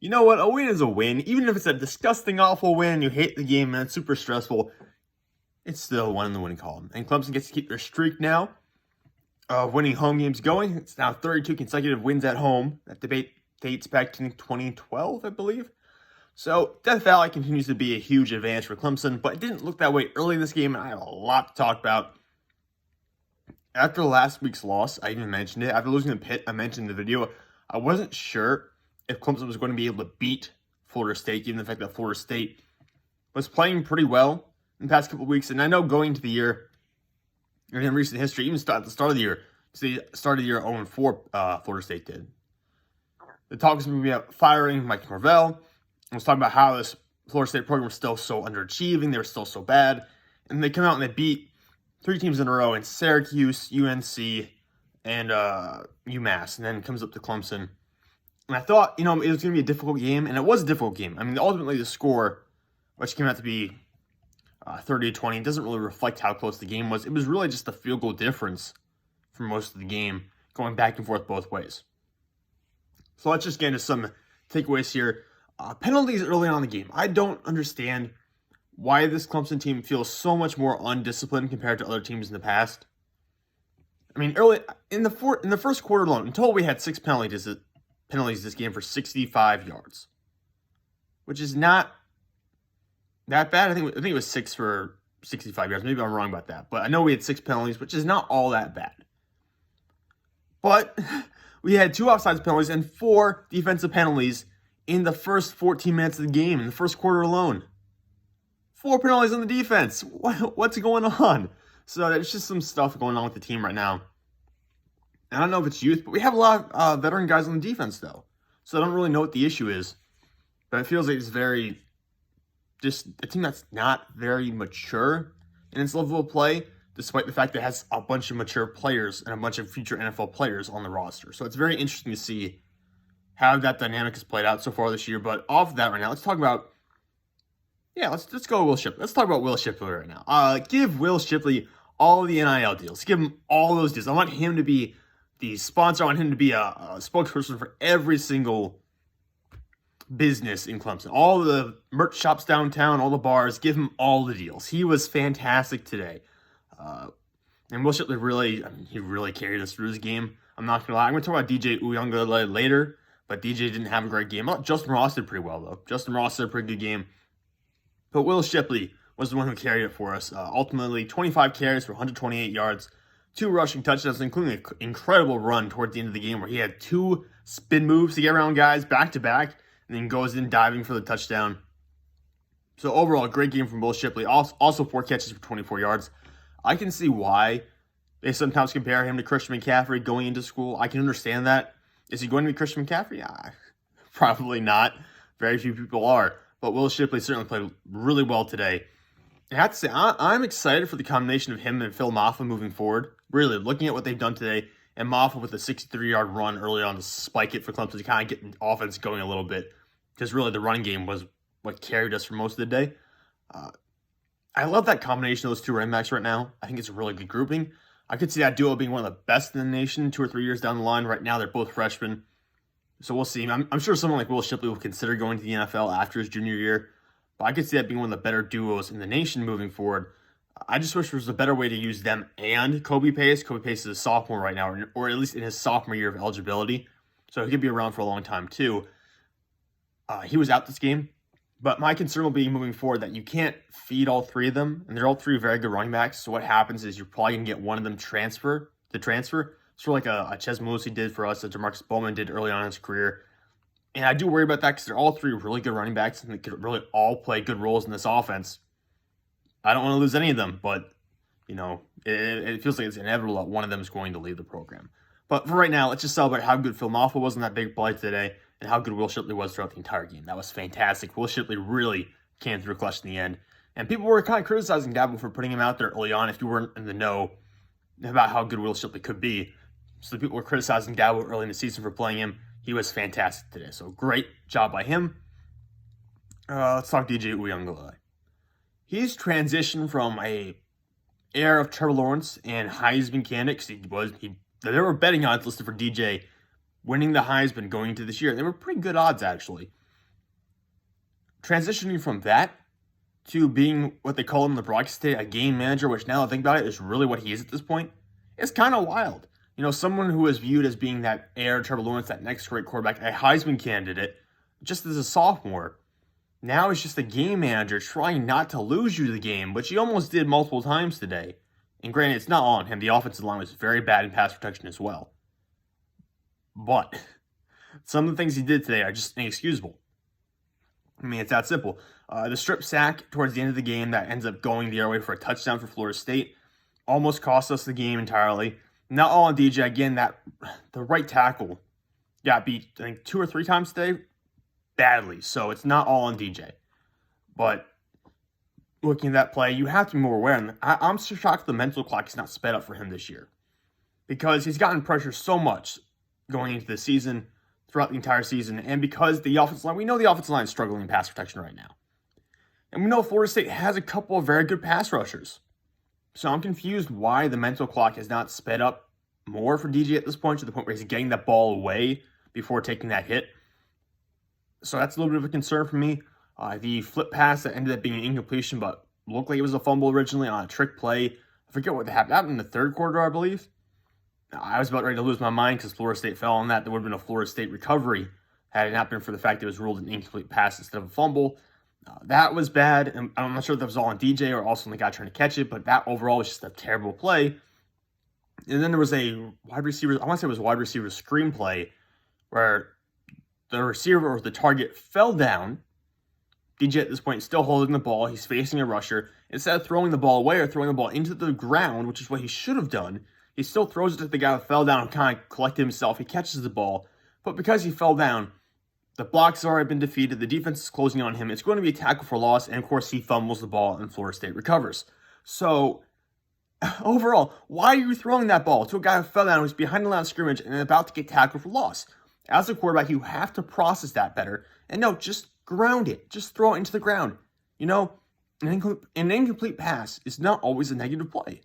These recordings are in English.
You know what? A win is a win. Even if it's a disgusting, awful win, you hate the game and it's super stressful, it's still one in the winning column. And Clemson gets to keep their streak now of winning home games going. It's now 32 consecutive wins at home. That debate dates back to 2012, I believe. So Death Valley continues to be a huge advantage for Clemson, but it didn't look that way early in this game, and I have a lot to talk about. After last week's loss, I even mentioned it. After losing to Pitt, I mentioned in the video, I wasn't sure if Clemson was going to be able to beat Florida State, given the fact that Florida State was playing pretty well in the past couple of weeks. And I know going into the year, in recent history, even at the start of the year, 0-4, Florida State did. The talk was going to be about firing Mike Norvell. I was talking about how this Florida State program was still so underachieving. They were still so bad. And they come out and they beat 3 teams in a row in Syracuse, UNC, and UMass. And then it comes up to Clemson. And I thought, it was going to be a difficult game. And it was a difficult game. I mean, ultimately the score, which came out to be 30-20, doesn't really reflect how close the game was. It was really just a field goal difference for most of the game, going back and forth both ways. So let's just get into some takeaways here. Penalties early on in the game. I don't understand why this Clemson team feels so much more undisciplined compared to other teams in the past. I mean, early in the first quarter alone, in total we had 6 penalties this game for 65 yards, which is not that bad. I think it was 6 for 65 yards. Maybe I'm wrong about that, but I know we had 6 penalties, which is not all that bad. But we had 2 offsides penalties and 4 defensive penalties in the first 14 minutes of the game, in the first quarter alone. 4 penalties on the defense. What's going on? So there's just some stuff going on with the team right now. I don't know if it's youth, but we have a lot of veteran guys on the defense, though. So I don't really know what the issue is. But it feels like it's just a team that's not very mature in its level of play, despite the fact that it has a bunch of mature players and a bunch of future NFL players on the roster. So it's very interesting to see how that dynamic has played out so far this year. But off of that right now, let's talk about, let's go Will Shipley. Let's talk about Will Shipley right now. Give Will Shipley all of the NIL deals. Give him all those deals. I want him to be the sponsor. I want him to be a spokesperson for every single business in Clemson. All the merch shops downtown, all the bars, give him all the deals. He was fantastic today. And Will Shipley really carried us through this game. I'm not going to lie. I'm going to talk about DJ Uyunglele later, but DJ didn't have a great game. Justin Ross did pretty well, though. Justin Ross did a pretty good game. But Will Shipley was the one who carried it for us. Ultimately, 25 carries for 128 yards, 2 rushing touchdowns, including an incredible run toward the end of the game where he had 2 spin moves to get around guys back-to-back, and then goes in diving for the touchdown. So overall, a great game from Will Shipley. Also 4 catches for 24 yards. I can see why they sometimes compare him to Christian McCaffrey going into school. I can understand that. Is he going to be Christian McCaffrey? Probably not. Very few people are. But Will Shipley certainly played really well today. I have to say, I'm excited for the combination of him and Phil Mafah moving forward. Really, looking at what they've done today, and Mafah with a 63-yard run early on to spike it for Clemson to kind of get the offense going a little bit. Because really, the running game was what carried us for most of the day. I love that combination of those 2 running backs right now. I think it's a really good grouping. I could see that duo being one of the best in the nation 2 or 3 years down the line. Right now, they're both freshmen. So we'll see. I'm sure someone like Will Shipley will consider going to the NFL after his junior year. But I could see that being one of the better duos in the nation moving forward. I just wish there was a better way to use them and Kobe Pace. Kobe Pace is a sophomore right now, or at least in his sophomore year of eligibility. So he could be around for a long time, too. He was out this game. But my concern will be moving forward that you can't feed all 3 of them. And they're all 3 very good running backs. So what happens is you're probably going to get one of them transfer. Sort of like a Ches Malusi did for us, that Jamarcus Bowman did early on in his career. And I do worry about that because they're all 3 really good running backs and they could really all play good roles in this offense. I don't want to lose any of them, but, it feels like it's inevitable that one of them is going to leave the program. But for right now, let's just celebrate how good Phil Mafah was in that big play today and how good Will Shipley was throughout the entire game. That was fantastic. Will Shipley really came through clutch in the end. And people were kind of criticizing Dabo for putting him out there early on if you weren't in the know about how good Will Shipley could be. So people were criticizing Dabo early in the season for playing him. He was fantastic today. So great job by him. Let's talk DJ Uyunglele. He's transitioned from a era of Trevor Lawrence and Heisman candidate, because they were betting odds listed for DJ winning the Heisman going into this year. They were pretty good odds, actually. transitioning from that to being what they call in the broadcast today, a game manager, which now I think about it is really what he is at this point, it's kind of wild. You know, someone who is viewed as being that heir, Trevor Lawrence, that next great quarterback, a Heisman candidate, just as a sophomore, now he's just a game manager trying not to lose you the game, which he almost did multiple times today. And granted, it's not all on him. The offensive line was very bad in pass protection as well. But some of the things he did today are just inexcusable. I mean, it's that simple. The strip sack towards the end of the game that ends up going the other way for a touchdown for Florida State almost cost us the game entirely. Not all on DJ. Again, the right tackle got beat, I think, 2 or 3 times today badly. So it's not all on DJ. But looking at that play, you have to be more aware. And I'm so shocked the mental clock is not sped up for him this year. Because he's gotten pressure so much going into the season, throughout the entire season. And because the offensive line, we know the offensive line is struggling in pass protection right now. And we know Florida State has a couple of very good pass rushers. So I'm confused why the mental clock has not sped up more for DJ at this point, to the point where he's getting that ball away before taking that hit. So that's a little bit of a concern for me. The flip pass that ended up being an incompletion, but looked like it was a fumble originally on a trick play. I forget what happened in the third quarter, I believe. I was about ready to lose my mind because Florida State fell on that. There would have been a Florida State recovery had it not been for the fact it was ruled an incomplete pass instead of a fumble. That was bad, and I'm not sure if that was all on DJ or also on the guy trying to catch it, but that overall was just a terrible play. And then there was a wide receiver, I want to say it was a wide receiver screenplay, where the receiver or the target fell down. DJ at this point is still holding the ball. He's facing a rusher. Instead of throwing the ball away or throwing the ball into the ground, which is what he should have done, he still throws it to the guy that fell down and kind of collected himself. He catches the ball, but because he fell down, the block's already been defeated. The defense is closing on him. It's going to be a tackle for loss, and of course, he fumbles the ball, and Florida State recovers. So, overall, why are you throwing that ball to a guy who fell down, who's behind the line of scrimmage, and about to get tackled for loss? As a quarterback, you have to process that better. And no, just ground it. Just throw it into the ground. You know, an incomplete pass is not always a negative play.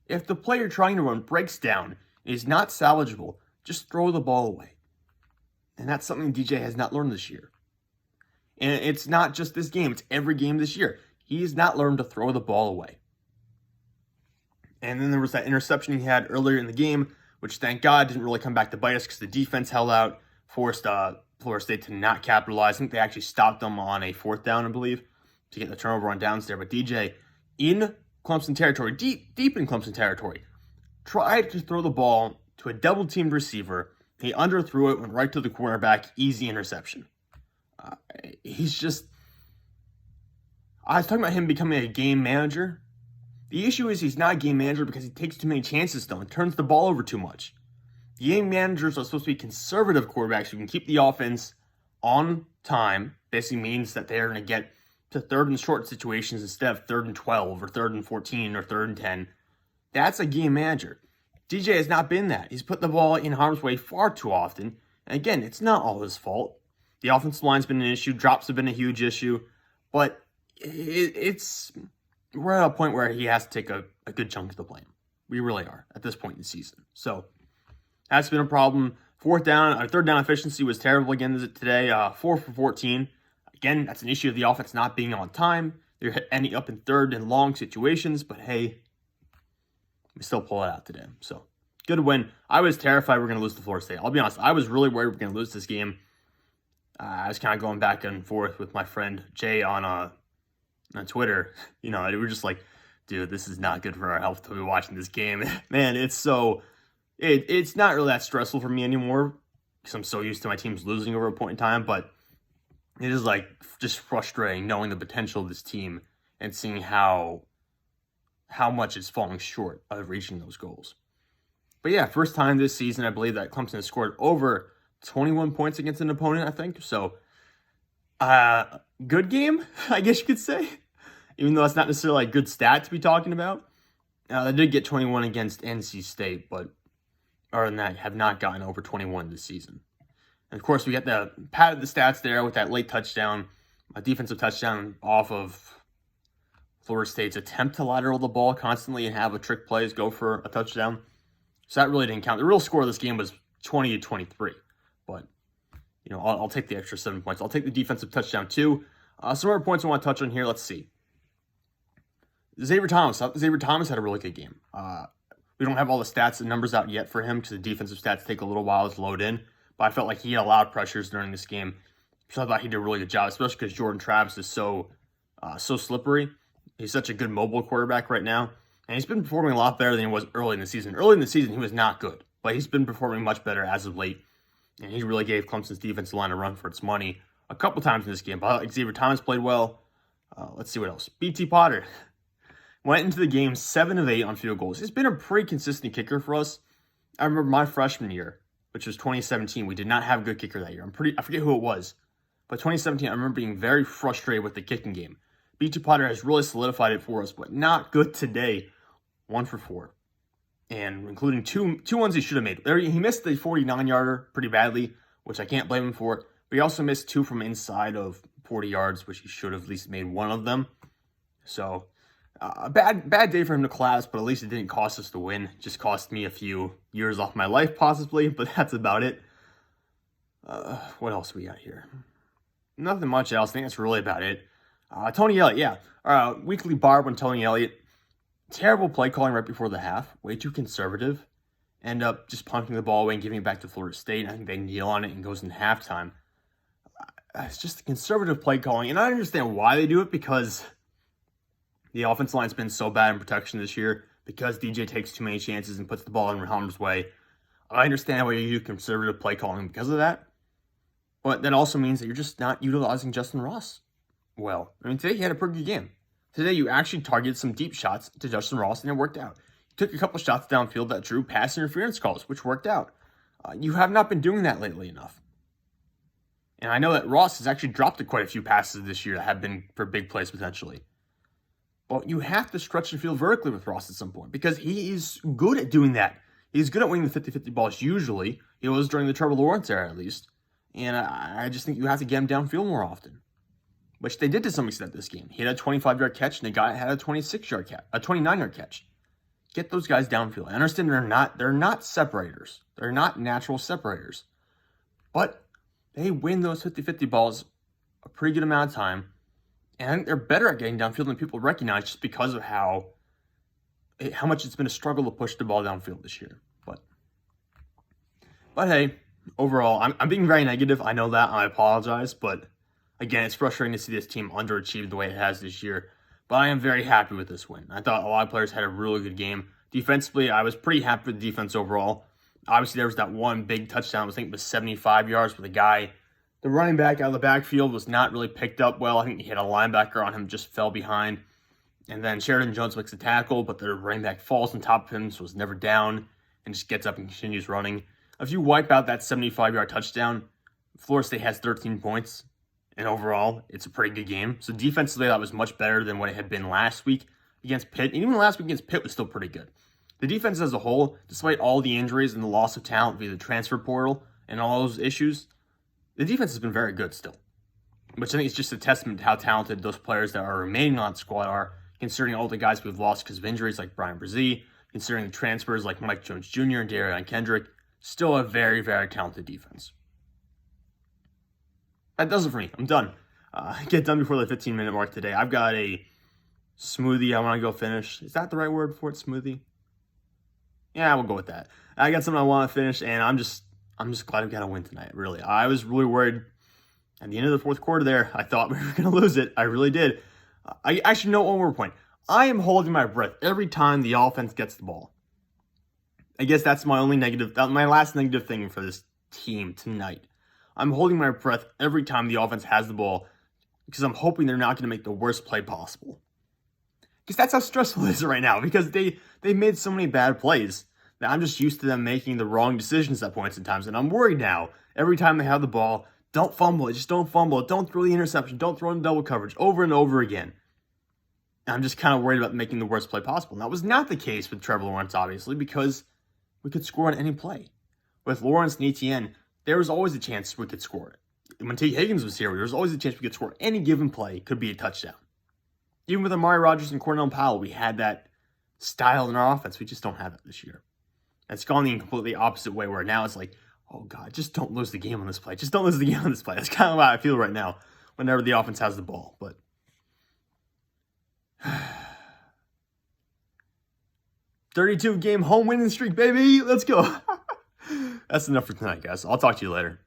If the play you're trying to run breaks down and is not salvageable, just throw the ball away. And that's something DJ has not learned this year. And it's not just this game, it's every game this year. He has not learned to throw the ball away. And then there was that interception he had earlier in the game, which thank God didn't really come back to bite us because the defense held out, forced Florida State to not capitalize. I think they actually stopped them on a 4th down, I believe, to get the turnover on downs there. But DJ, in Clemson territory, deep in Clemson territory, tried to throw the ball to a double-teamed receiver. He underthrew it, went right to the cornerback, easy interception. He's just... I was talking about him becoming a game manager. The issue is he's not a game manager because he takes too many chances still and turns the ball over too much. Game managers are supposed to be conservative quarterbacks who can keep the offense on time. Basically means that they're going to get to 3rd and short situations instead of 3rd and 12 or 3rd and 14 or 3rd and 10. That's a game manager. DJ has not been that. He's put the ball in harm's way far too often. And again, it's not all his fault. The offensive line's been an issue. Drops have been a huge issue. But we're at a point where he has to take a good chunk of the blame. We really are at this point in the season. So that's been a problem. 3rd down efficiency was terrible again today. 4 for 14. Again, that's an issue of the offense not being on time. They're ending up in 3rd and long situations. But hey, we still pull it out today. So, good win. I was terrified we were going to lose to Florida State. I'll be honest. I was really worried we were going to lose this game. I was kind of going back and forth with my friend Jay on Twitter. You know, we were just like, dude, this is not good for our health to be watching this game. Man, it's not really that stressful for me anymore because I'm so used to my teams losing over a point in time. But it is like just frustrating knowing the potential of this team and seeing how much it's falling short of reaching those goals. But yeah, first time this season, I believe that Clemson has scored over 21 points against an opponent, I think. So, good game, I guess you could say. Even though that's not necessarily a good stat to be talking about. They did get 21 against NC State, but other than that, have not gotten over 21 this season. And of course, we got the padded the stats there with that late touchdown, a defensive touchdown off of Florida State's attempt to lateral the ball constantly and have a trick plays go for a touchdown. So that really didn't count. The real score of this game was 20-23. But, you know, I'll take the extra 7 points. I'll take the defensive touchdown too. Some other points I want to touch on here. Let's see. Xavier Thomas. Xavier Thomas had a really good game. We don't have all the stats and numbers out yet for him because the defensive stats take a little while to load in. But I felt like he had a lot of pressures during this game. So I thought he did a really good job, especially because Jordan Travis is so slippery. He's such a good mobile quarterback right now. And he's been performing a lot better than he was early in the season. Early in the season, he was not good. But he's been performing much better as of late. And he really gave Clemson's defensive line a run for its money a couple times in this game. But Xavier Thomas played well. Let's see what else. BT Potter went into the game 7 of 8 on field goals. He's been a pretty consistent kicker for us. I remember my freshman year, which was 2017. We did not have a good kicker that year. I forget who it was. But 2017, I remember being very frustrated with the kicking game. BT Potter has really solidified it for us, but not good today. 1 for 4. And including two ones he should have made. He missed the 49-yarder pretty badly, which I can't blame him for. But he also missed 2 from inside of 40 yards, which he should have at least made one of them. So, a bad day for him to collapse, but at least it didn't cost us the win. It just cost me a few years off my life, possibly, but that's about it. What else we got here? Nothing much else. I think that's really about it. Tony Elliott, yeah. Weekly barb on Tony Elliott. Terrible play calling right before the half. Way too conservative. End up just punting the ball away and giving it back to Florida State. I think they kneel on it and goes in halftime. It's just conservative play calling. And I understand why they do it, because the offensive line's been so bad in protection this year, because DJ takes too many chances and puts the ball in harm's way. I understand why you do conservative play calling because of that. But that also means that you're just not utilizing Justin Ross well. I mean, today he had a pretty good game. Today you actually targeted some deep shots to Justin Ross, and it worked out. You took a couple shots downfield that drew pass interference calls, which worked out. You have not been doing that lately enough. And I know that Ross has actually dropped quite a few passes this year that have been for big plays potentially. But you have to stretch the field vertically with Ross at some point, because he is good at doing that. He's good at winning the 50-50 balls usually. He was during the Trevor Lawrence era at least. And I just think you have to get him downfield more often, which they did to some extent this game. He had a 25-yard catch, and the guy had a 26-yard catch, a 29-yard catch. Get those guys downfield. I understand they're not separators. They're not natural separators. But they win those 50-50 balls a pretty good amount of time. And I think they're better at getting downfield than people recognize, just because of how much it's been a struggle to push the ball downfield this year. But hey, overall, I'm being very negative. I know that. I apologize. But again, it's frustrating to see this team underachieve the way it has this year. But I am very happy with this win. I thought a lot of players had a really good game. Defensively, I was pretty happy with the defense overall. Obviously, there was that one big touchdown. I think it was 75 yards with a guy. The running back out of the backfield was not really picked up well. I think he hit a linebacker on him, just fell behind. And then Sheridan Jones makes a tackle, but the running back falls on top of him, so was never down, and just gets up and continues running. If you wipe out that 75-yard touchdown, Florida State has 13 points. And overall, it's a pretty good game. So defensively, that was much better than what it had been last week against Pitt. And even last week against Pitt was still pretty good. The defense as a whole, despite all the injuries and the loss of talent via the transfer portal and all those issues, the defense has been very good still. Which I think is just a testament to how talented those players that are remaining on the squad are, considering all the guys we've lost because of injuries like Brian Brzee, considering the transfers like Mike Jones Jr. and Darian Kendrick. Still a very, very talented defense. That does it for me. I'm done. Get done before the 15-minute mark today. I've got a smoothie I want to go finish. Is that the right word for it, smoothie? Yeah, we'll go with that. I got something I want to finish, and I'm just glad we got a win tonight, really. I was really worried at the end of the fourth quarter there. I thought we were going to lose it. I really did. I actually know one more point. I am holding my breath every time the offense gets the ball. I guess that's my only negative, my last negative thing for this team tonight. I'm holding my breath every time the offense has the ball because I'm hoping they're not going to make the worst play possible. Because that's how stressful it is right now, because they made so many bad plays that I'm just used to them making the wrong decisions at points and times. And I'm worried now. Every time they have the ball, don't fumble it. Just don't fumble it. Don't throw the interception. Don't throw in double coverage over and over again. And I'm just kind of worried about making the worst play possible. And that was not the case with Trevor Lawrence, obviously, because we could score on any play. With Lawrence and Etienne, there was always a chance we could score it. When T. Higgins was here, there was always a chance we could score. Any given play could be a touchdown. Even with Amari Rodgers and Cornell Powell, we had that style in our offense. We just don't have it this year. It's gone the completely opposite way, where now it's like, oh God, just don't lose the game on this play. Just don't lose the game on this play. That's kind of how I feel right now. whenever the offense has the ball. But 32-game home winning streak, baby. Let's go. That's enough for tonight, guys. I'll talk to you later.